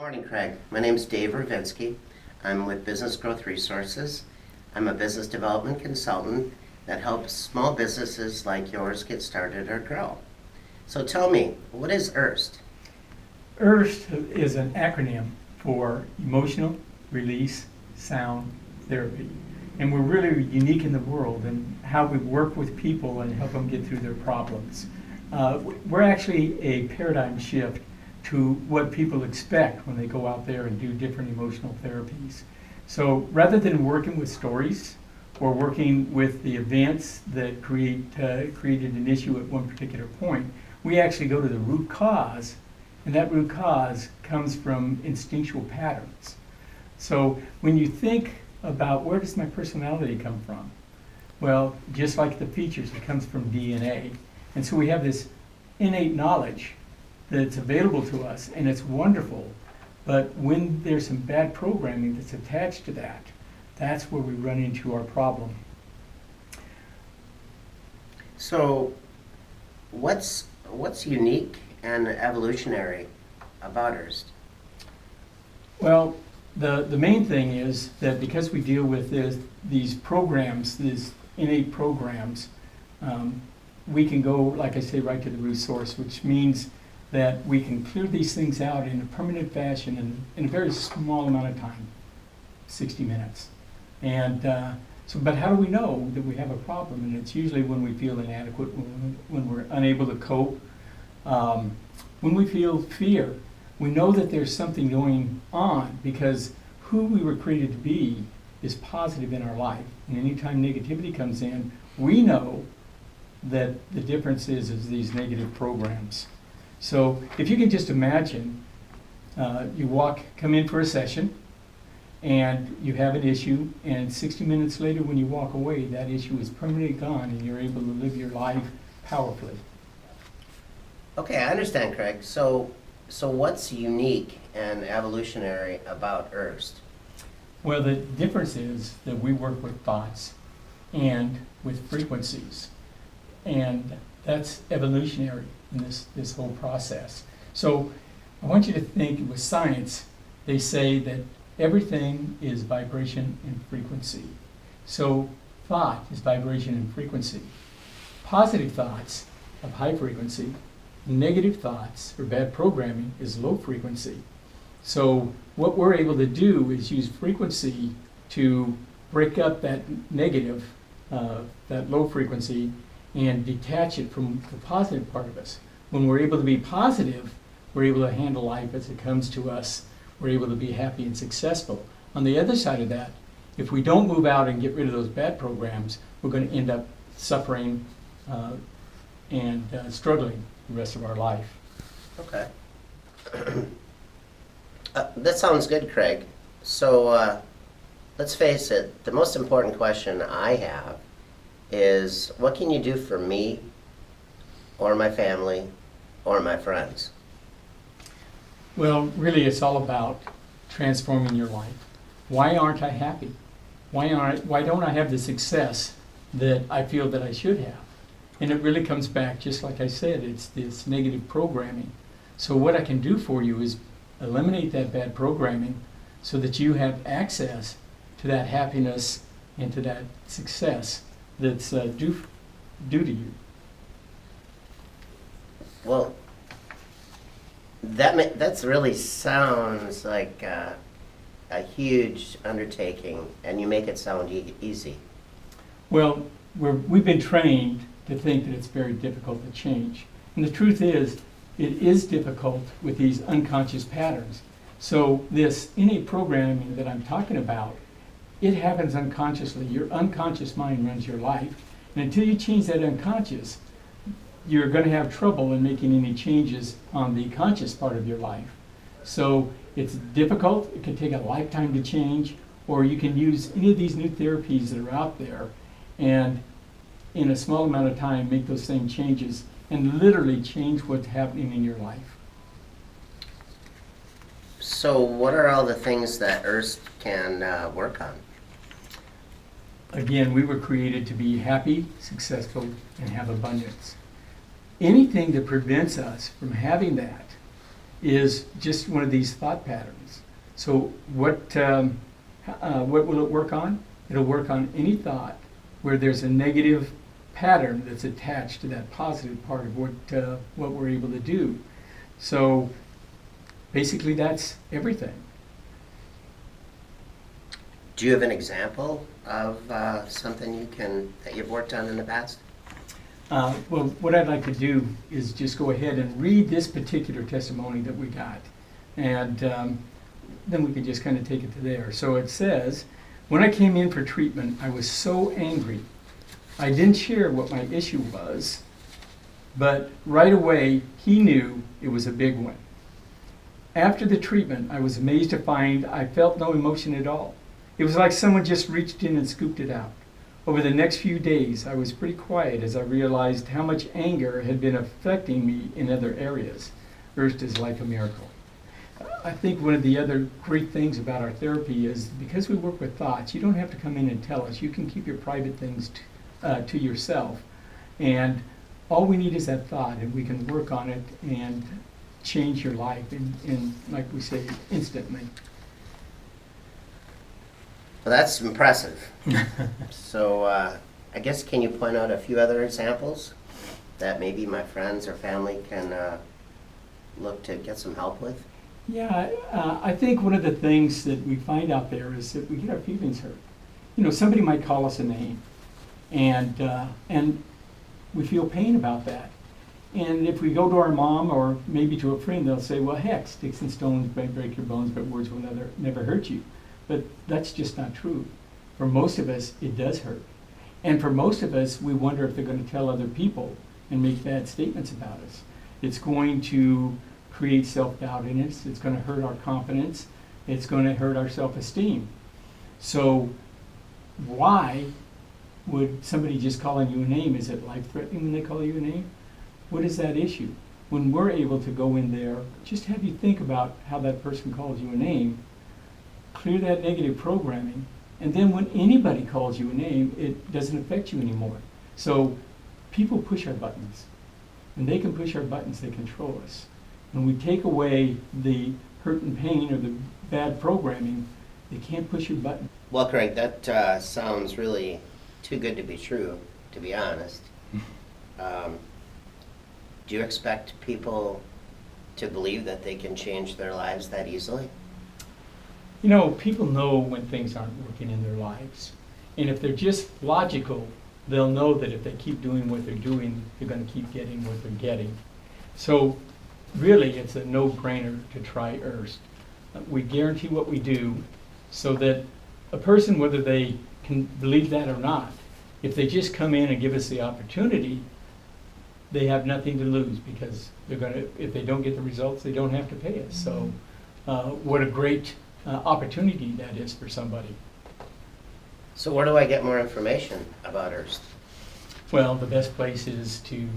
Morning, Craig. My name is Dave Ravinsky. I'm with Business Growth Resources. I'm a business development consultant that helps small businesses like yours get started or grow. So tell me, what is ERST? ERST is an acronym for Emotional Release Sound Therapy. And we're really unique in the world in how we work with people and help them get through their problems. We're actually a paradigm shift to what people expect when they go out there and do different emotional therapies. So rather than working with stories or working with the events that created an issue at one particular point, we actually go to the root cause, and that root cause comes from instinctual patterns. So when you think about where does my personality come from? Well, just like the features, it comes from DNA. And so we have this innate knowledge that's available to us, and it's wonderful. But when there's some bad programming that's attached to that, that's where we run into our problem. So what's unique and evolutionary about ERST? Well, the main thing is that because we deal with these programs, these innate programs, we can go, like I say, right to the root source, which means that we can clear these things out in a permanent fashion in a very small amount of time, 60 minutes. And but how do we know that we have a problem? And it's usually when we feel inadequate, when we're unable to cope, when we feel fear. We know that there's something going on because who we were created to be is positive in our life. And anytime negativity comes in, we know that the difference is these negative programs. So if you can just imagine, you come in for a session, and you have an issue, and 60 minutes later when you walk away, that issue is permanently gone, and you're able to live your life powerfully. Okay, I understand, Craig. So what's unique and evolutionary about ERST? Well, the difference is that we work with thoughts and with frequencies, and that's evolutionary in this whole process. So I want you to think with science, they say that everything is vibration and frequency. So thought is vibration and frequency. Positive thoughts of high frequency, negative thoughts or bad programming is low frequency. So what we're able to do is use frequency to break up that negative, that low frequency, and detach it from the positive part of us. When we're able to be positive, we're able to handle life as it comes to us. We're able to be happy and successful. On the other side of that, if we don't move out and get rid of those bad programs, we're going to end up suffering and struggling the rest of our life. Okay. That sounds good, Craig. So let's face it, the most important question I have is, what can you do for me or my family or my friends? Well, really it's all about transforming your life. Why aren't I happy? Why don't I have the success that I feel that I should have? And it really comes back, just like I said, it's this negative programming. So what I can do for you is eliminate that bad programming so that you have access to that happiness and to that success that's due to you. Well, that's really sounds like a huge undertaking, and you make it sound easy. Well, we've been trained to think that it's very difficult to change. And the truth is, it is difficult with these unconscious patterns. So this innate programming that I'm talking about, it happens unconsciously. Your unconscious mind runs your life. And until you change that unconscious, you're going to have trouble in making any changes on the conscious part of your life. So it's difficult. It can take a lifetime to change, or you can use any of these new therapies that are out there and in a small amount of time make those same changes and literally change what's happening in your life. So what are all the things that ERST can work on? Again, we were created to be happy, successful, and have abundance. Anything that prevents us from having that is just one of these thought patterns. So what will it work on? It'll work on any thought where there's a negative pattern that's attached to that positive part of what we're able to do. So basically that's everything. Do you have an example of something that you've worked on in the past? Well, what I'd like to do is just go ahead and read this particular testimony that we got. And then we can just kind of take it to there. So it says, when I came in for treatment, I was so angry. I didn't share what my issue was, but right away he knew it was a big one. After the treatment, I was amazed to find I felt no emotion at all. It was like someone just reached in and scooped it out. Over the next few days, I was pretty quiet as I realized how much anger had been affecting me in other areas. ERST is like a miracle. I think one of the other great things about our therapy is because we work with thoughts, you don't have to come in and tell us. You can keep your private things to yourself. And all we need is that thought, and we can work on it and change your life in like we say, instantly. Well, that's impressive. So I guess can you point out a few other examples that maybe my friends or family can look to get some help with? Yeah, I think one of the things that we find out there is that we get our feelings hurt. You know, somebody might call us a name, and we feel pain about that. And if we go to our mom or maybe to a friend, they'll say, well, heck, sticks and stones may break your bones, but words will never hurt you. But that's just not true. For most of us, it does hurt. And for most of us, we wonder if they're going to tell other people and make bad statements about us. It's going to create self-doubt in us. It's going to hurt our confidence. It's going to hurt our self-esteem. So why would somebody just calling you a name, is it life-threatening when they call you a name? What is that issue? When we're able to go in there, just have you think about how that person calls you a name, clear that negative programming, and then when anybody calls you a name, it doesn't affect you anymore. So people push our buttons. When they can push our buttons, they control us. When we take away the hurt and pain or the bad programming, they can't push your button. Well, Craig, that sounds really too good to be true, to be honest. Do you expect people to believe that they can change their lives that easily? You know, people know when things aren't working in their lives. And if they're just logical, they'll know that if they keep doing what they're doing, they're going to keep getting what they're getting. So really, it's a no-brainer to try ERST. We guarantee what we do so that a person, whether they can believe that or not, if they just come in and give us the opportunity, they have nothing to lose because they're going to, if they don't get the results, they don't have to pay us. So what a great opportunity that is for somebody. So where do I get more information about ERST? Well, the best place is to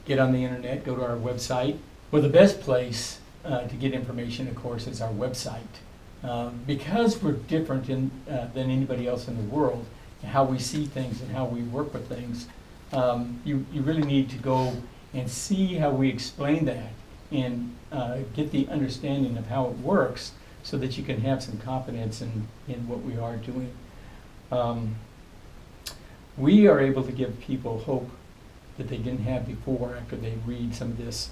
get on the internet, go to our website. Well, the best place to get information, of course, is our website. Because we're different than anybody else in the world, and how we see things and how we work with things, you really need to go and see how we explain that and get the understanding of how it works so that you can have some confidence in what we are doing. We are able to give people hope that they didn't have before after they read some of this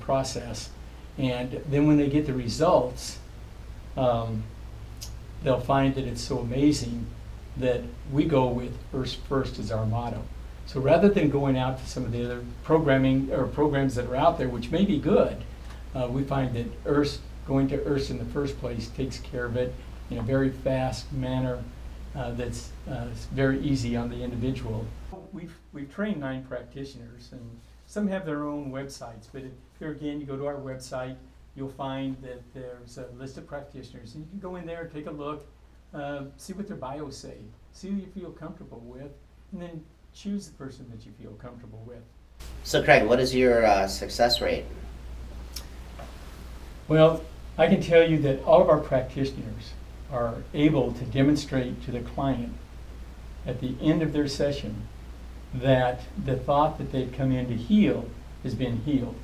process. And then when they get the results, they'll find that it's so amazing that we go with ERST first as our motto. So rather than going out to some of the other programming or programs that are out there, which may be good, we find that going to ERST in the first place takes care of it in a very fast manner that's very easy on the individual. We've trained 9 practitioners, and some have their own websites, but if here again you go to our website, you'll find that there's a list of practitioners, and you can go in there, take a look, see what their bios say, see who you feel comfortable with, and then choose the person that you feel comfortable with. So Craig, what is your success rate? Well, I can tell you that all of our practitioners are able to demonstrate to the client at the end of their session that the thought that they've come in to heal has been healed.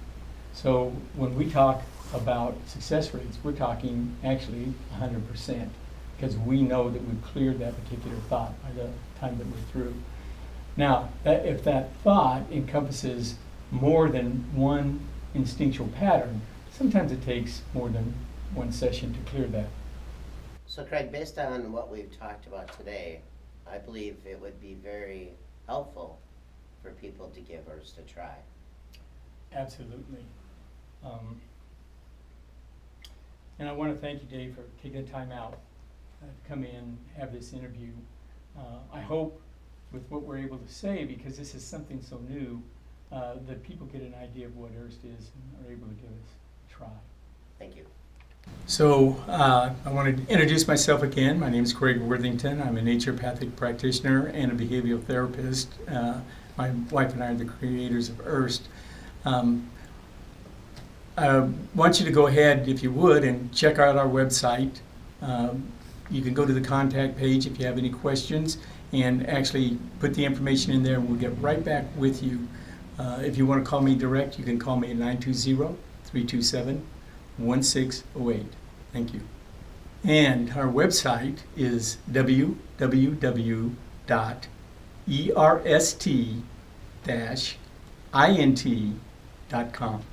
So when we talk about success rates, we're talking actually 100%, because we know that we've cleared that particular thought by the time that we're through. Now, if that thought encompasses more than one instinctual pattern, sometimes it takes more than one session to clear that. So Craig, based on what we've talked about today, I believe it would be very helpful for people to give ERST a try. Absolutely. And I want to thank you, Dave, for taking the time out to come in, have this interview. I hope with what we're able to say, because this is something so new, that people get an idea of what ERST is and are able to give us a try. Thank you. So I want to introduce myself again. My name is Craig Worthington. I'm a naturopathic practitioner and a behavioral therapist. My wife and I are the creators of ERST. I want you to go ahead, if you would, and check out our website. You can go to the contact page if you have any questions and actually put the information in there, and we'll get right back with you. If you want to call me direct, you can call me at 920-327-1608. Thank you. And our website is www.erst-int.com.